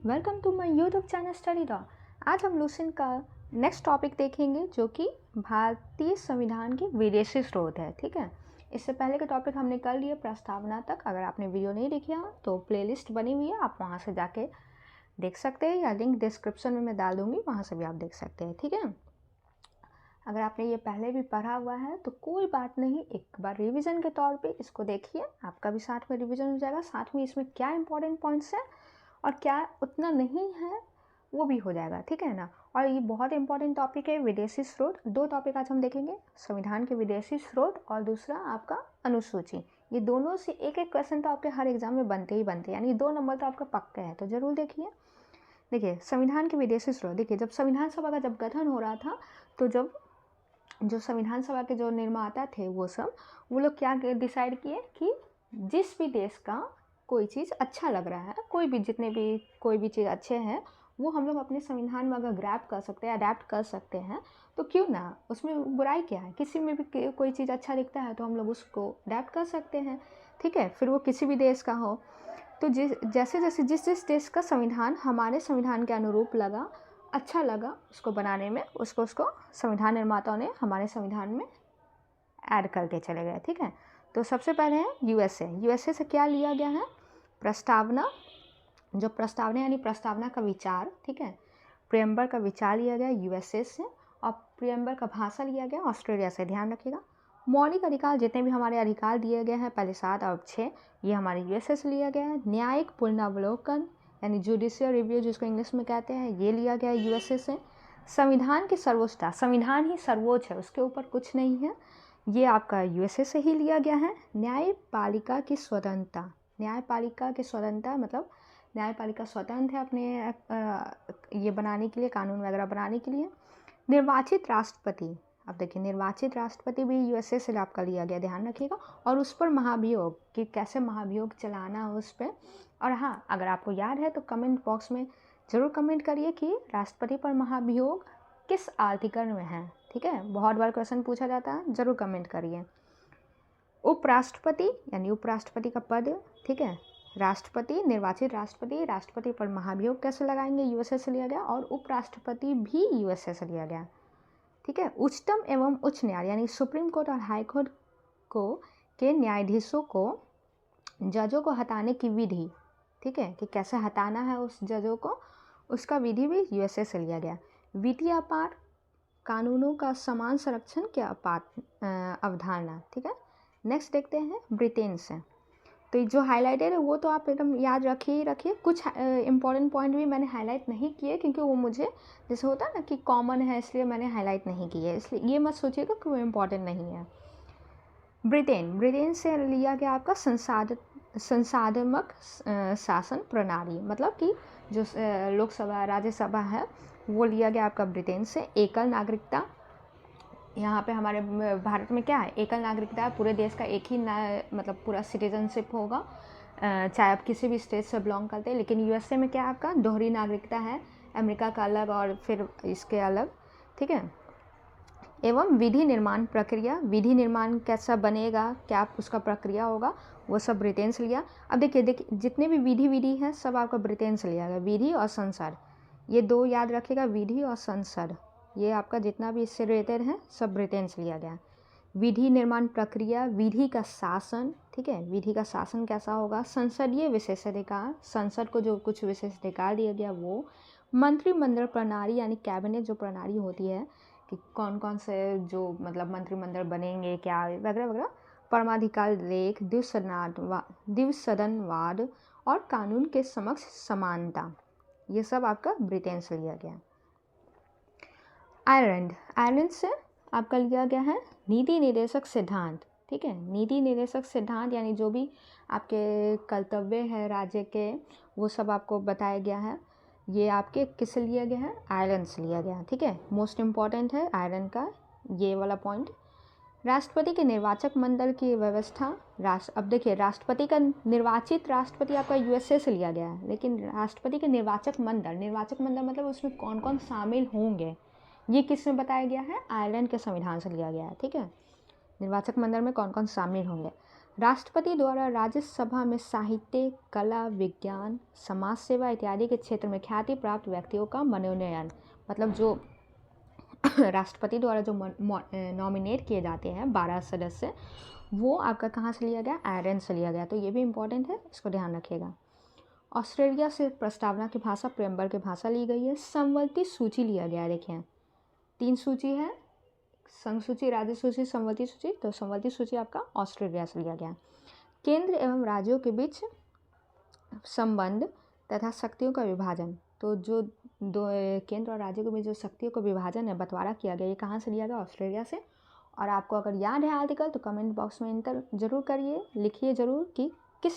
Welcome to my YouTube channel study law. आज हम Lucent का नेक्स्ट टॉपिक देखेंगे जो कि भारतीय संविधान के विदेशी स्रोत है। ठीक है, इससे पहले के टॉपिक हमने कर लिए प्रस्तावना तक। अगर आपने वीडियो नहीं देखी है तो प्लेलिस्ट बनी हुई है, आप वहाँ से जाके देख सकते हैं या लिंक डिस्क्रिप्शन में मैं डाल दूँगी, वहाँ से भी आप देख सकते हैं। ठीक है, अगर आपने ये पहले भी पढ़ा हुआ है तो कोई बात नहीं, एक बार रिवीजन के तौर पे इसको देखिए, आपका भी साथ में रिवीजन हो जाएगा, साथ में इसमें क्या इंपॉर्टेंट पॉइंट्स हैं और क्या उतना नहीं है वो भी हो जाएगा। ठीक है ना। और ये बहुत इंपॉर्टेंट टॉपिक है, विदेशी स्रोत। दो टॉपिक आज हम देखेंगे, संविधान के विदेशी स्रोत और दूसरा आपका अनुसूची। ये दोनों से एक एक क्वेश्चन तो आपके हर एग्जाम में बनते ही बनते हैं, यानी 2 नंबर तो आपका पक्का है, तो ज़रूर देखिए। देखिए संविधान के विदेशी स्रोत, देखिए जब संविधान सभा का जब गठन हो रहा था तो जो संविधान सभा के जो निर्माता थे वो लोग क्या डिसाइड किए कि जिस भी देश का कोई चीज़ अच्छा लग रहा है, कोई भी चीज़ अच्छे हैं वो हम लोग अपने संविधान में अगर ग्रैब कर सकते हैं, अडेप्ट कर सकते हैं, तो क्यों ना, उसमें बुराई क्या है। किसी में भी कोई चीज़ अच्छा दिखता है तो हम लोग उसको अडेप्ट कर सकते हैं। ठीक है, फिर वो किसी भी देश का हो। तो जिस देश का संविधान हमारे संविधान के अनुरूप लगा, अच्छा लगा उसको बनाने में, उसको संविधान निर्माताओं ने हमारे संविधान में ऐड करके चले गए। ठीक है, तो सबसे पहले है यूएसए से क्या लिया गया है, प्रस्तावना। जो प्रस्तावना यानी प्रस्तावना का विचार, ठीक है, प्रियम्बर का विचार लिया गया यूएसए से, और प्रियम्बर का भाषा लिया गया ऑस्ट्रेलिया से। ध्यान रखिएगा, मौलिक अधिकार जितने भी हमारे अधिकार दिए गए हैं, पहले 7 और 6, ये हमारे यूएसए से लिया गया है। न्यायिक पुनरावलोकन यानी जुडिशियल रिव्यू जिसको इंग्लिश में कहते हैं, ये लिया गया है यूएसए से। संविधान की सर्वोच्चता, संविधान ही सर्वोच्च है, उसके ऊपर कुछ नहीं है, ये आपका यूएसए से ही लिया गया है। न्यायपालिका की स्वतंत्रता, मतलब न्यायपालिका स्वतंत्र है अपने ये बनाने के लिए, कानून वगैरह बनाने के लिए। निर्वाचित राष्ट्रपति, अब देखिए निर्वाचित राष्ट्रपति भी यूएसए से आपका लिया गया, ध्यान रखिएगा। और उस पर महाभियोग, कि कैसे महाभियोग चलाना है उस पर। और हाँ, अगर आपको याद है तो कमेंट बॉक्स में ज़रूर कमेंट करिए कि राष्ट्रपति पर महाभियोग किस आर्टिकल में है। ठीक है, बहुत बार क्वेश्चन पूछा जाता है, ज़रूर कमेंट करिए। उपराष्ट्रपति यानी उपराष्ट्रपति का पद, ठीक है, राष्ट्रपति, निर्वाचित राष्ट्रपति पर महाभियोग कैसे लगाएंगे, यूएसए से लिया गया। और उपराष्ट्रपति भी यूएसए से लिया गया। ठीक है, उच्चतम एवं उच्च न्यायालय यानी सुप्रीम कोर्ट और हाई कोर्ट के न्यायाधीशों को, जजों को हटाने की विधि, ठीक है, कि कैसे हटाना है उस जजों को, उसका विधि भी यूएसए से लिया गया। वित्तीय अपराध कानूनों का समान संरक्षण की अवधारणा। ठीक है, नेक्स्ट देखते हैं ब्रिटेन से। तो जो हाईलाइटेड है वो तो आप एकदम याद रखिए। कुछ इंपॉर्टेंट पॉइंट भी मैंने हाईलाइट नहीं किए क्योंकि वो मुझे जैसे होता है ना कि कॉमन है, इसलिए मैंने हाईलाइट नहीं किए, इसलिए ये मत सोचिएगा कि वो इम्पॉर्टेंट नहीं है। ब्रिटेन से लिया गया आपका संसाधनात्मक शासन प्रणाली, मतलब कि जो लोकसभा राज्यसभा है वो लिया गया आपका ब्रिटेन से। एकल नागरिकता, यहाँ पे हमारे भारत में क्या है, एकल नागरिकता है, पूरे देश का एक ही मतलब पूरा सिटीजनशिप होगा, चाहे आप किसी भी स्टेट से बिलोंग करते हैं। लेकिन यूएसए में क्या आपका दोहरी नागरिकता है, अमेरिका का अलग और फिर इसके अलग। ठीक है, एवं विधि निर्माण प्रक्रिया, विधि निर्माण कैसा बनेगा, क्या उसका प्रक्रिया होगा, वो सब ब्रिटेन से लिया। अब देखिए जितने भी विधि हैं सब आपका ब्रिटेन से लिया गया। विधि और संसद, ये 2 याद रखिएगा, विधि और संसद, ये आपका जितना भी इससे रिलेटेड है सब ब्रिटेन से लिया गया। विधि निर्माण प्रक्रिया, विधि का शासन, ठीक है, विधि का शासन कैसा होगा। संसदीय विशेषाधिकार, संसद को जो कुछ विशेषाधिकार दिया गया वो। मंत्रिमंडल प्रणाली यानी कैबिनेट जो प्रणाली होती है कि कौन कौन से जो मतलब मंत्रिमंडल बनेंगे क्या वगैरह वगैरह। परमाधिकार लेख, द्विसदनवाद और कानून के समक्ष समानता, ये सब आपका ब्रिटेन से लिया गया। आयरलैंड से आपका लिया गया है नीति निर्देशक सिद्धांत। ठीक है, नीति निर्देशक सिद्धांत यानी जो भी आपके कर्तव्य है राज्य के, वो सब आपको बताया गया है। ये आपके किससे लिया गया है, आयरलैंड से लिया गया है। ठीक है, मोस्ट इम्पॉर्टेंट है आयरलैंड का ये वाला पॉइंट। राष्ट्रपति के निर्वाचक मंडल की व्यवस्था, अब देखिए राष्ट्रपति का निर्वाचित राष्ट्रपति आपका यूएसए से लिया गया है, लेकिन राष्ट्रपति के निर्वाचक मंडल मतलब उसमें कौन कौन शामिल होंगे, ये किस में बताया गया है, आयरलैंड के संविधान से लिया गया है। ठीक है, निर्वाचक मंडल में कौन कौन शामिल होंगे। राष्ट्रपति द्वारा राज्यसभा में साहित्य, कला, विज्ञान, समाज सेवा इत्यादि के क्षेत्र में ख्याति प्राप्त व्यक्तियों का मनोनयन, मतलब जो राष्ट्रपति द्वारा जो नॉमिनेट किए जाते हैं 12 सदस्य, वो आपका कहाँ से लिया गया, आयरलैंड से लिया गया। तो ये भी इम्पोर्टेंट है, इसको ध्यान रखिएगा। ऑस्ट्रेलिया से प्रस्तावना की भाषा, प्रेम्बर की भाषा ली गई है। संवल्ती सूची लिया गया है, देखिए 3 सूची है, संघ सूची, राज्य सूची, संवल्ती सूची। तो संवल्ती सूची आपका ऑस्ट्रेलिया से लिया गया। केंद्र एवं राज्यों के बीच संबंध तथा शक्तियों का विभाजन, तो जो दो केंद्र और राज्यों के बीच जो शक्तियों का विभाजन है, बंटवारा किया गया, ये कहाँ से लिया गया, ऑस्ट्रेलिया से। और आपको अगर याद है आर्टिकल तो कमेंट बॉक्स में इंटर जरूर करिए, लिखिए जरूर कि किस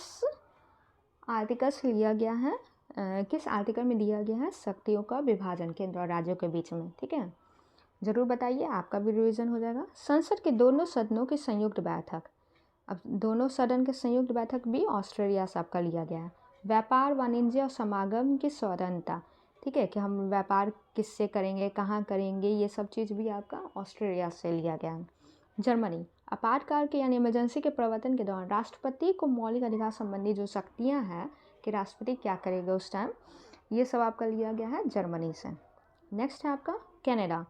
आर्टिकल से लिया गया है, किस आर्टिकल में दिया गया है शक्तियों का विभाजन केंद्र और राज्यों के बीच में, ठीक है। ज़रूर बताइए, आपका भी रिवीजन हो जाएगा। संसद के दोनों सदनों की संयुक्त बैठक, अब दोनों सदन के संयुक्त बैठक भी ऑस्ट्रेलिया से आपका लिया गया है। व्यापार, वाणिज्य और समागम की स्वतंत्रता, ठीक है, कि हम व्यापार किससे करेंगे, कहाँ करेंगे, ये सब चीज़ भी आपका ऑस्ट्रेलिया से लिया गया है। जर्मनी, आपातकाल के यानी इमरजेंसी के प्रवर्तन के दौरान राष्ट्रपति को मौलिक अधिकार संबंधी जो शक्तियाँ हैं कि राष्ट्रपति क्या करेगा उस टाइम, ये सब आपका लिया गया है जर्मनी से। नेक्स्ट है आपका कनाडा।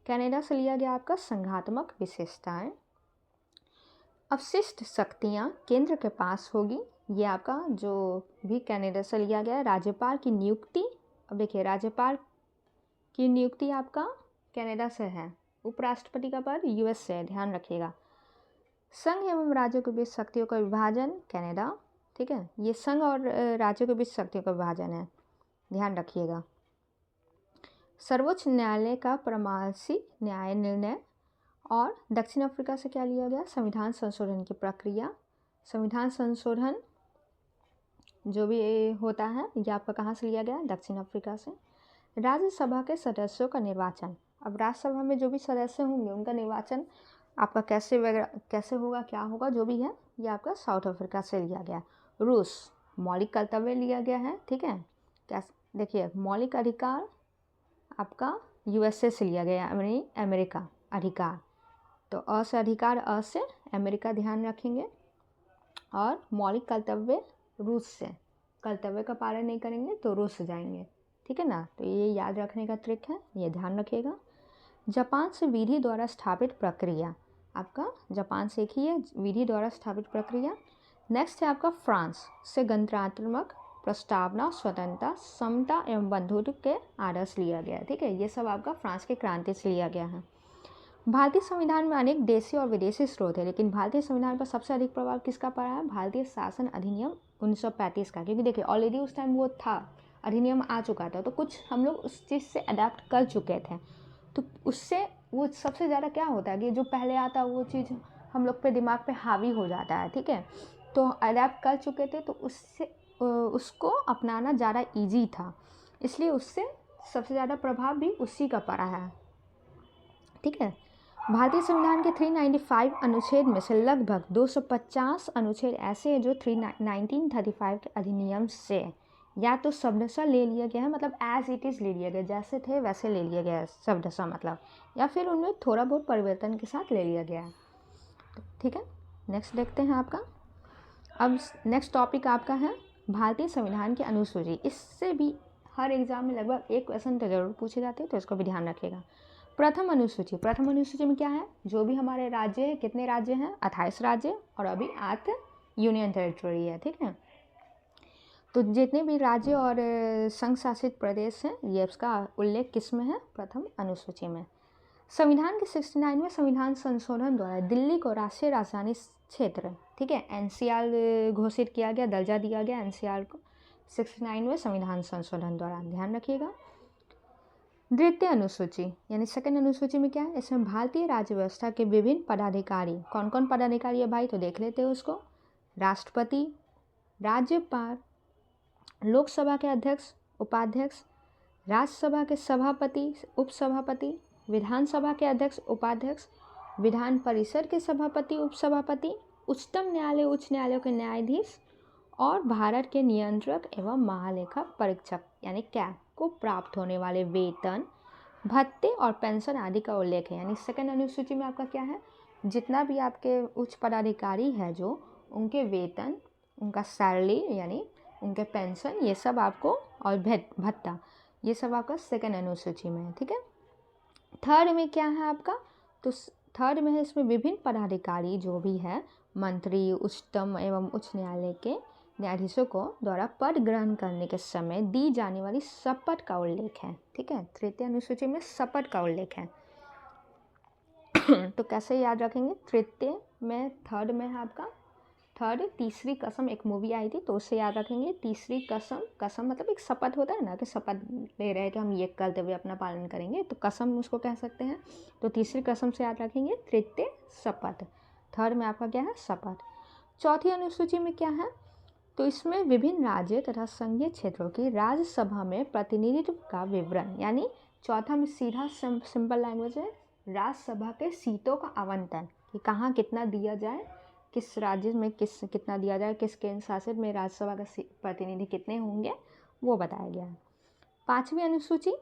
कनाडा से लिया गया आपका संघात्मक विशेषताएं। अवशिष्ट शक्तियां केंद्र के पास होगी, ये आपका जो भी कनाडा से लिया गया है। राज्यपाल की नियुक्ति, अब देखिए राज्यपाल की नियुक्ति आपका कनाडा से है। उपराष्ट्रपति का पद यूएस से है, ध्यान रखिएगा। संघ एवं राज्यों के बीच शक्तियों का विभाजन कनाडा, ठीक है, ये संघ और राज्यों के बीच शक्तियों का विभाजन है, ध्यान रखिएगा। सर्वोच्च न्यायालय का परामर्शी न्याय निर्णय। और दक्षिण अफ्रीका से क्या लिया गया, संविधान संशोधन की प्रक्रिया। संविधान संशोधन जो भी होता है ये आपका कहाँ से लिया गया, दक्षिण अफ्रीका से। राज्यसभा के सदस्यों का निर्वाचन, अब राज्यसभा में जो भी सदस्य होंगे उनका निर्वाचन आपका कैसे होगा, क्या होगा, जो भी है, ये आपका साउथ अफ्रीका से लिया गया। रूस, मौलिक कर्तव्य लिया गया है, ठीक है। कैसे, देखिए मौलिक अधिकार आपका यूएसए से लिया गया, अमेरिका अधिकार, तो अ से अधिकार, अ से अमेरिका, ध्यान रखेंगे। और मौलिक कर्तव्य रूस से, कर्तव्य का पालन नहीं करेंगे तो रूस से जाएंगे, ठीक है ना। तो ये याद रखने का ट्रिक है, ये ध्यान रखिएगा। जापान से विधि द्वारा स्थापित प्रक्रिया, आपका जापान से एक ही है विधि द्वारा स्थापित प्रक्रिया। नेक्स्ट है आपका फ्रांस से गणतंत्रात्मक प्रस्तावना, स्वतंत्रता, समता एवं बंधुत्व के आदर्श लिया गया, ठीक है। ये सब आपका फ्रांस के क्रांति से लिया गया है। भारतीय संविधान में अनेक देशी और विदेशी स्रोत है, लेकिन भारतीय संविधान पर सबसे अधिक प्रभाव किसका पड़ा है, भारतीय शासन अधिनियम 1935 का, क्योंकि देखिए ऑलरेडी उस टाइम वो था, अधिनियम आ चुका था, तो कुछ हम लोग उस चीज़ से अडेप्ट कर चुके थे, तो उससे वो सबसे ज़्यादा क्या होता है कि जो पहले आता वो चीज़ हम लोग पे दिमाग पे हावी हो जाता है, ठीक है। तो अडेप्ट कर चुके थे, तो उससे उसको अपनाना ज़्यादा ईजी था, इसलिए उससे सबसे ज़्यादा प्रभाव भी उसी का पड़ा है, ठीक है। भारतीय संविधान के 395 अनुच्छेद में से लगभग 250 अनुच्छेद ऐसे हैं जो 1935 के अधिनियम से या तो शब्दशः ले लिया गया है, मतलब एज इट इज़ ले लिया गया, जैसे थे वैसे ले लिया गया है शब्दशः, मतलब, या फिर उनमें थोड़ा बहुत परिवर्तन के साथ ले लिया गया है, ठीक है। नेक्स्ट देखते हैं आपका, अब नेक्स्ट टॉपिक आपका है भारतीय संविधान की अनुसूची। इससे भी हर एग्जाम में लगभग एक क्वेश्चन तो जरूर पूछे जाते हैं, तो इसको भी ध्यान रखिएगा। प्रथम अनुसूची, प्रथम अनुसूची में क्या है, जो भी हमारे राज्य है, कितने राज्य हैं, 28 राज्य, और अभी 8 यूनियन टेरिटरी है, ठीक है। तो जितने भी राज्य और संघ शासित प्रदेश हैं, ये उसका उल्लेख किस में है, प्रथम अनुसूची में। संविधान के 69 में संविधान संशोधन द्वारा दिल्ली को राष्ट्रीय राजधानी क्षेत्र, ठीक है, एनसीआर घोषित किया गया, दर्जा दिया गया एनसीआर को 69 में संविधान संशोधन द्वारा, ध्यान रखिएगा। द्वितीय अनुसूची यानी सेकंड अनुसूची में क्या है, इसमें भारतीय राज्य व्यवस्था के विभिन्न पदाधिकारी, कौन कौन पदाधिकारी है भाई, तो देख लेते हैं उसको। राष्ट्रपति, राज्यपाल, लोकसभा के अध्यक्ष, उपाध्यक्ष, राज्यसभा के सभापति, उपसभापति, विधानसभा के अध्यक्ष, उपाध्यक्ष, विधान परिषद के सभापति, उपसभापति, उच्चतम न्यायालय, उच्च न्यायालयों के न्यायाधीश, और भारत के नियंत्रक एवं महालेखा परीक्षक यानी कैग को प्राप्त होने वाले वेतन, भत्ते और पेंशन आदि का उल्लेख है। यानी सेकंड अनुसूची में आपका क्या है, जितना भी आपके उच्च पदाधिकारी है जो, उनके वेतन, उनका सैलरी यानी उनके पेंशन, ये सब आपको, और भत्ता, ये सब आपका सेकंड अनुसूची में है। ठीक है। थर्ड में क्या है आपका, तो थर्ड में है इसमें विभिन्न पदाधिकारी जो भी है, मंत्री, उच्चतम एवं उच्च न्यायालय के न्यायाधीशों को द्वारा पद ग्रहण करने के समय दी जाने वाली शपथ का उल्लेख है। ठीक है। तृतीय अनुसूची में शपथ का उल्लेख है। तो कैसे याद रखेंगे, तृतीय में, थर्ड में है आपका, थर्ड तीसरी कसम, एक मूवी आई थी तो उससे याद रखेंगे। तीसरी कसम, कसम मतलब एक शपथ होता है ना, कि शपथ ले रहे हैं कि हम ये करते हुए अपना पालन करेंगे, तो कसम उसको कह सकते हैं। तो तीसरी कसम से याद रखेंगे तृतीय शपथ। थर्ड में आपका क्या है, शपथ। चौथी अनुसूची में क्या है, तो इसमें विभिन्न राज्य तथा संघीय क्षेत्रों की राज्यसभा में प्रतिनिधित्व का विवरण, यानी चौथा में सीधा सिंपल लैंग्वेज है, राज्यसभा के सीटों का आवंटन, कि कहाँ कितना दिया जाए, किस राज्य में कितना दिया जाए, किस केंद्र शासित में राज्यसभा का प्रतिनिधि कितने होंगे, वो बताया गया है। पांचवी अनुसूची,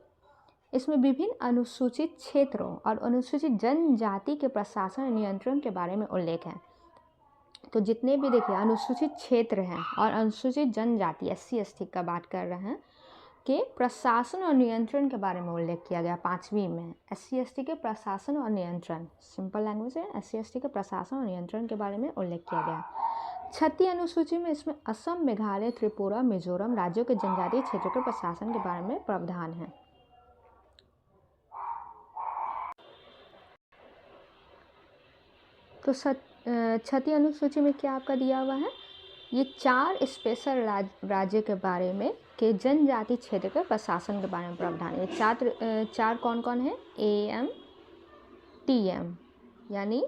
इसमें विभिन्न अनुसूचित क्षेत्रों और अनुसूचित जनजाति के प्रशासन और नियंत्रण के बारे में उल्लेख है। तो जितने भी देखिए अनुसूचित क्षेत्र हैं और अनुसूचित जनजाति SC ST का बात कर रहे हैं, के प्रशासन और नियंत्रण के बारे में उल्लेख किया गया। पांचवी में SC ST के प्रशासन और नियंत्रण, सिंपल लैंग्वेज है, SC ST के प्रशासन और नियंत्रण के बारे में उल्लेख किया गया। छठी अनुसूची में इसमें असम, मेघालय, त्रिपुरा, मिजोरम राज्यों के जनजातीय क्षेत्रों के प्रशासन के बारे में प्रावधान है। तो छठी अनुसूची में क्या आपका दिया हुआ है, ये 4 स्पेशल राज्य के बारे में, के जनजाति क्षेत्र के प्रशासन के बारे में प्रावधान है। चार कौन कौन है, AM TM, यानी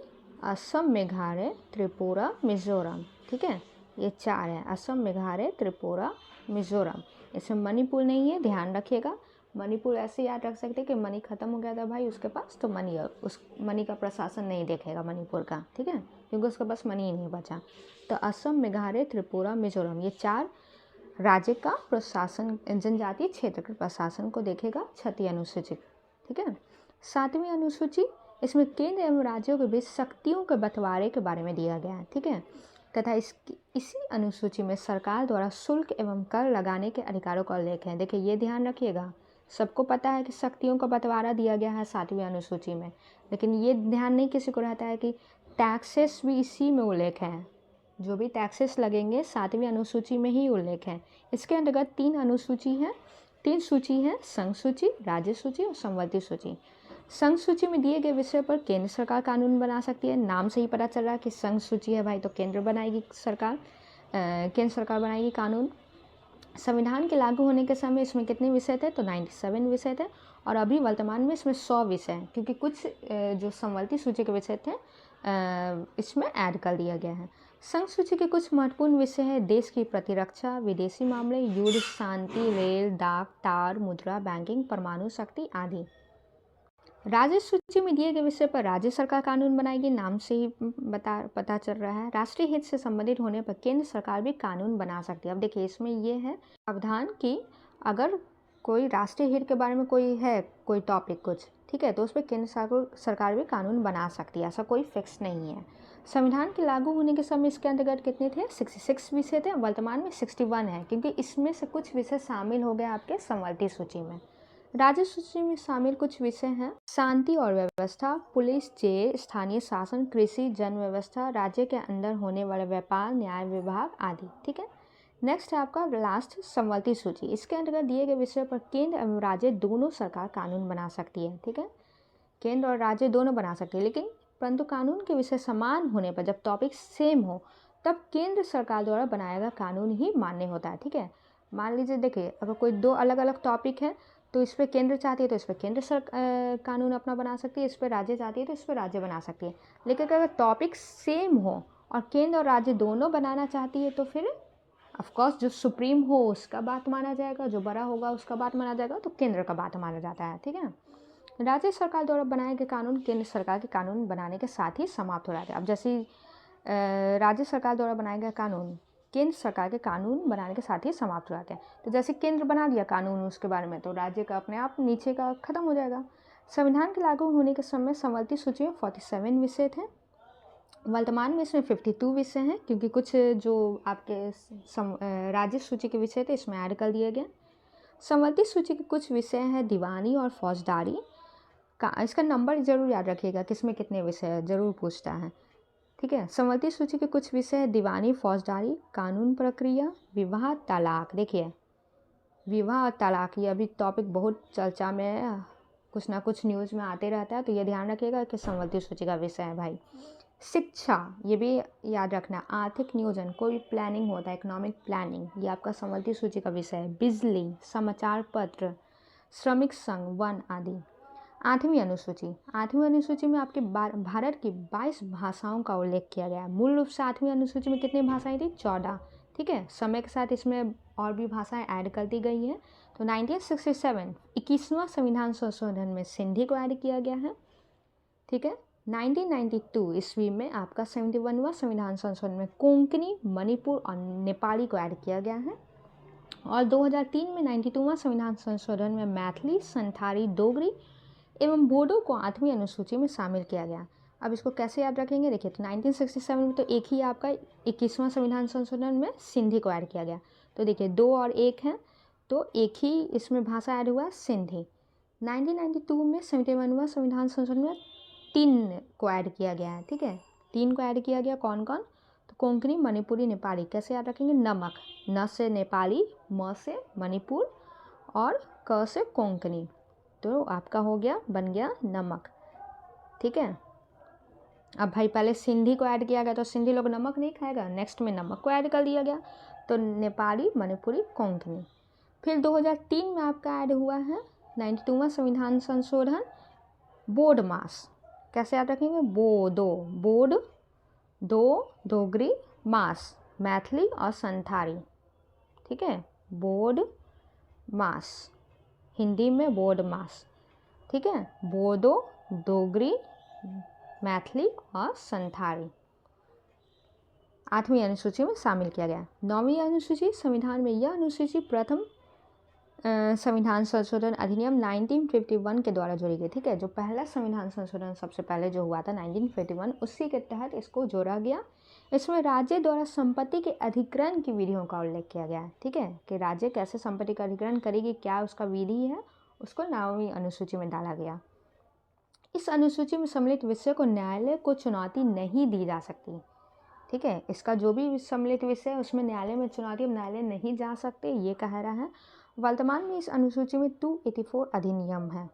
असम, मेघालय, त्रिपुरा, मिजोरम। ठीक है, ये 4 है, असम, मेघालय, त्रिपुरा, मिजोरम। इसमें मणिपुर नहीं है, ध्यान रखिएगा। मणिपुर ऐसे याद रख सकते हैं कि मणि खत्म हो गया था भाई उसके पास, तो उस मणि का प्रशासन नहीं देखेगा मणिपुर का। ठीक है, क्योंकि उसके पास मणि ही नहीं बचा। तो असम, मेघालय, त्रिपुरा, मिजोरम, ये 4 राज्य का प्रशासन, जनजातीय क्षेत्र के प्रशासन को देखेगा छठी अनुसूची। ठीक है। सातवीं अनुसूची, इसमें केंद्र एवं राज्यों के बीच शक्तियों के बंटवारे के बारे में दिया गया है। ठीक है। तथा इसी अनुसूची में सरकार द्वारा शुल्क एवं कर लगाने के अधिकारों का उल्लेख है। देखिए ये ध्यान रखिएगा, सबको पता है कि शक्तियों का बंटवारा दिया गया है 7वीं अनुसूची में, लेकिन ये ध्यान नहीं किसी को रहता है कि टैक्सेस भी इसी में उल्लेख है। जो भी टैक्सेस लगेंगे 7वीं अनुसूची में ही उल्लेख है। इसके अंतर्गत 3 सूची हैं, संघ सूची, राज्य सूची और समवर्ती सूची। संघ सूची में दिए गए विषय पर केंद्र सरकार कानून बना सकती है। नाम से ही पता चल रहा है कि संघ सूची है भाई, तो केंद्र सरकार बनाएगी कानून। संविधान के लागू होने के समय इसमें कितने विषय थे, तो 97 विषय थे, और अभी वर्तमान में इसमें 100 विषय हैं, क्योंकि कुछ जो समवर्ती सूची के विषय थे इसमें ऐड कर दिया गया है। संघ सूची के कुछ महत्वपूर्ण विषय है, देश की प्रतिरक्षा, विदेशी मामले, युद्ध, शांति, रेल, डाक, तार, मुद्रा, बैंकिंग, परमाणु शक्ति आदि। राज्य सूची में दिए गए विषय पर राज्य सरकार कानून बनाएगी, नाम से ही पता चल रहा है। राष्ट्रीय हित से संबंधित होने पर केंद्र सरकार भी कानून बना सकती है। अब देखिए इसमें ये है प्रावधान कि अगर कोई राष्ट्रीय हित के बारे में कोई टॉपिक कुछ, ठीक है, तो उस पर केंद्र सरकार भी कानून बना सकती है, ऐसा कोई फिक्स नहीं है। संविधान के लागू होने के समय इसके अंतर्गत कितने थे, 66 विषय थे, वर्तमान में 61 है, क्योंकि इसमें से कुछ विषय शामिल हो गए आपके समवर्ती सूची में। राज्य सूची में शामिल कुछ विषय हैं, शांति और व्यवस्था, पुलिस, जेल, स्थानीय शासन, कृषि, जन व्यवस्था, राज्य के अंदर होने वाले व्यापार, न्याय विभाग आदि। ठीक है। नेक्स्ट है आपका लास्ट समवर्ती सूची। इसके अंतर्गत दिए गए विषय पर केंद्र एवं राज्य दोनों सरकार कानून बना सकती है। ठीक है, केंद्र और राज्य दोनों बना सकते हैं, लेकिन परंतु कानून के विषय समान होने पर, जब टॉपिक सेम हो, तब केंद्र सरकार द्वारा बनाया गया कानून ही मान्य होता है। ठीक है, मान लीजिए देखिए अगर कोई 2 अलग अलग टॉपिक है, तो इस पर केंद्र चाहती है तो इस पर केंद्र कानून अपना बना सकती है, इस पर राज्य चाहती है तो इस पर राज्य बना सकती है। लेकिन अगर टॉपिक सेम हो और केंद्र और राज्य दोनों बनाना चाहती है, तो फिर ऑफकोर्स जो सुप्रीम हो उसका बात माना जाएगा, जो बड़ा होगा उसका बात माना जाएगा, तो केंद्र का बात माना जाता है। ठीक है। राज्य सरकार द्वारा बनाए गए कानून केंद्र सरकार के कानून बनाने के साथ ही समाप्त हो जाते हैं। अब जैसे राज्य सरकार द्वारा बनाए गए कानून केंद्र सरकार के कानून बनाने के साथ ही समाप्त हो जाते हैं। तो जैसे केंद्र बना दिया कानून उसके बारे में, तो राज्य का अपने आप नीचे का खत्म हो जाएगा। संविधान के लागू होने के समय समवर्ती सूची में 47 विषय थे, वर्तमान में इसमें 52 विषय हैं, क्योंकि कुछ जो आपके राज्य सूची के विषय थे इसमें ऐड कर दिए गए। संवर्ती सूची के कुछ विषय हैं दीवानी और फौजदारी का, इसका नंबर ज़रूर याद रखिएगा किसमें कितने विषय है, ज़रूर पूछता है, ठीक है। संवर्ती सूची के कुछ विषय है दीवानी, फौजदारी, कानून प्रक्रिया, विवाह, तलाक। देखिए विवाह और तलाक ये अभी टॉपिक बहुत चर्चा में है, कुछ ना कुछ न्यूज़ में आते रहता है, तो ये ध्यान रखिएगा कि संवर्ती सूची का विषय है भाई। शिक्षा ये भी याद रखना। आर्थिक नियोजन, कोई प्लानिंग होता है, इकोनॉमिक प्लानिंग, ये आपका संवर्ती सूची का विषय है। बिजली, समाचार पत्र, श्रमिक संघ, वन आदि। 8वीं अनुसूची, 8वीं अनुसूची में आपके भारत की 22 भाषाओं का उल्लेख किया गया है। मूल रूप से 8वीं अनुसूची में कितनी भाषाएं थी? 14, ठीक है। समय के साथ इसमें और भी भाषाएं ऐड कर दी गई हैं। तो 1967 21वां संविधान संशोधन में सिंधी को ऐड किया गया है, ठीक है। 1992 ईस्वी में आपका 71वां संविधान संशोधन में कोंकणी, मणिपुर और नेपाली को ऐड किया गया है। और 2003 में 92वां संविधान संशोधन में मैथिली, संथाली, डोगरी एवं बोडो को 8वीं अनुसूची में शामिल किया गया। अब इसको कैसे याद रखेंगे? देखिए, तो 1967 में तो एक ही आपका 21वां संविधान संशोधन में सिंधी को ऐड किया गया। तो देखिए 2 और 1 है, तो एक ही इसमें भाषा ऐड हुआ सिंधी। 1992 में 71वां संविधान संशोधन में 3 को ऐड किया गया है, ठीक है। 3 को ऐड किया गया, कौन कौन? तो कोंकणी, मणिपुरी, नेपाली। कैसे याद रखेंगे? नमक, न से नेपाली, म से मणिपुर और क से कोंकणी, तो आपका हो गया, बन गया नमक, ठीक है। अब भाई पहले सिंधी को ऐड किया गया तो सिंधी लोग नमक नहीं खाएगा, नेक्स्ट में नमक को ऐड कर दिया गया, तो नेपाली, मणिपुरी, कोंकणी। फिर 2003 में आपका ऐड हुआ है 92वां संविधान संशोधन, बोड मास। कैसे याद रखेंगे? बोड, डोगरी, मास, मैथिली और संथाली, ठीक है। बोड मास, हिंदी में बोड मास, ठीक है। बोडो, डोगरी, मैथिली और संथाली 8वीं अनुसूची में शामिल किया गया। 9वीं अनुसूची संविधान में, यह अनुसूची प्रथम संविधान संशोधन अधिनियम 1951 के द्वारा जोड़ी गई, ठीक है। जो पहला संविधान संशोधन सबसे पहले जो हुआ था 1951, उसी के तहत इसको जोड़ा गया। इसमें राज्य द्वारा संपत्ति के अधिग्रहण की विधियों का उल्लेख किया गया है, ठीक है, कि राज्य कैसे संपत्ति का अधिग्रहण करेगी, क्या उसका विधि है, उसको 9वीं अनुसूची में डाला गया। इस अनुसूची में सम्मिलित विषय को न्यायालय को चुनौती नहीं दी जा सकती, ठीक है। इसका जो भी सम्मिलित विषय है उसमें न्यायालय में चुनौती, न्यायालय नहीं जा सकते, ये कह रहा है। वर्तमान में इस अनुसूची में 284 अधिनियम है।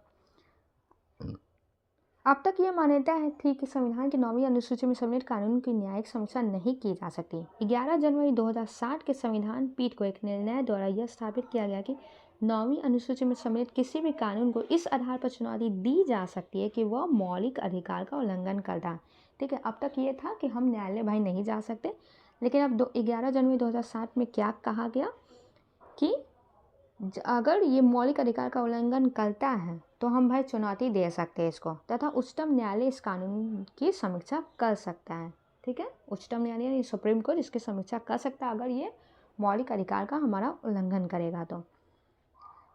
अब तक ये मान्यता है थी कि संविधान की 9वीं अनुसूची में सम्मिलित कानून की न्यायिक समीक्षा नहीं की जा सकती। 11 जनवरी 2060 के संविधान पीठ को एक निर्णय द्वारा यह स्थापित किया गया कि 9वीं अनुसूची में सम्मिलित किसी भी कानून को इस आधार पर चुनौती दी जा सकती है कि वह मौलिक अधिकार का उल्लंघन करता है, ठीक है। अब तक ये था कि हम न्यायालय भाई नहीं जा सकते, लेकिन अब 11 जनवरी 2060 में क्या कहा गया कि अगर ये मौलिक अधिकार का उल्लंघन करता है तो हम भाई चुनौती दे सकते हैं इसको, तथा उच्चतम न्यायालय इस कानून की समीक्षा कर सकता है, ठीक है। उच्चतम न्यायालय सुप्रीम कोर्ट इसकी समीक्षा कर सकता है अगर ये मौलिक अधिकार का हमारा उल्लंघन करेगा तो।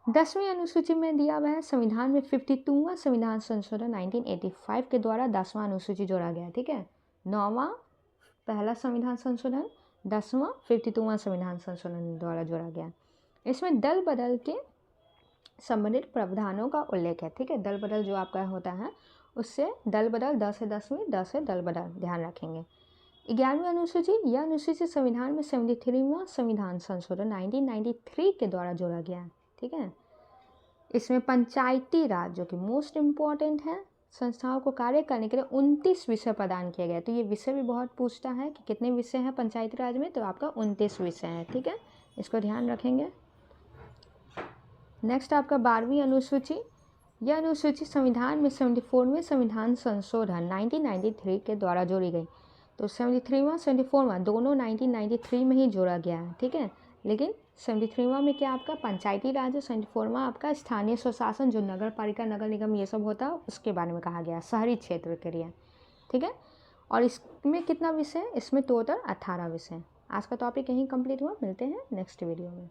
10वीं अनुसूची में दिया हुआ है संविधान में 52वां संविधान संशोधन 1985 के द्वारा 10वां अनुसूची जोड़ा गया, ठीक है। 9वां पहला संविधान संशोधन, 10वां 52वां संविधान संशोधन द्वारा जोड़ा गया। इसमें दल बदल के संबंधित प्रावधानों का उल्लेख है, ठीक है। दल बदल जो आपका होता है उससे दल बदल 10 से 10वीं, 10 से दल बदल, ध्यान रखेंगे। 11वीं अनुसूची, यह अनुसूची संविधान में 73वां संविधान संशोधन 1993 के द्वारा जोड़ा गया है, ठीक है। इसमें पंचायती राज जो कि मोस्ट इम्पॉर्टेंट है संस्थाओं को कार्य करने के लिए 29 विषय प्रदान किए गए। तो ये विषय भी बहुत पूछता है कि कितने विषय हैं पंचायती राज में, तो आपका 29 विषय है, ठीक है, इसको ध्यान रखेंगे। नेक्स्ट आपका 12वीं अनुसूची, यह अनुसूची संविधान में 74वें संविधान संशोधन 1993 के द्वारा जोड़ी गई। तो 73वां 74वां दोनों 1993 में ही जोड़ा गया है, ठीक है। लेकिन 73वां में क्या आपका पंचायती राज है, 74वां आपका स्थानीय स्वशासन जो नगर पालिका, नगर निगम ये सब होता है उसके बारे में कहा गया, शहरी क्षेत्र के लिए, ठीक है। और इसमें कितना विषय है? इसमें टोटल 18 विषय। आज का टॉपिक यहीं कंप्लीट हुआ, मिलते हैं नेक्स्ट वीडियो में।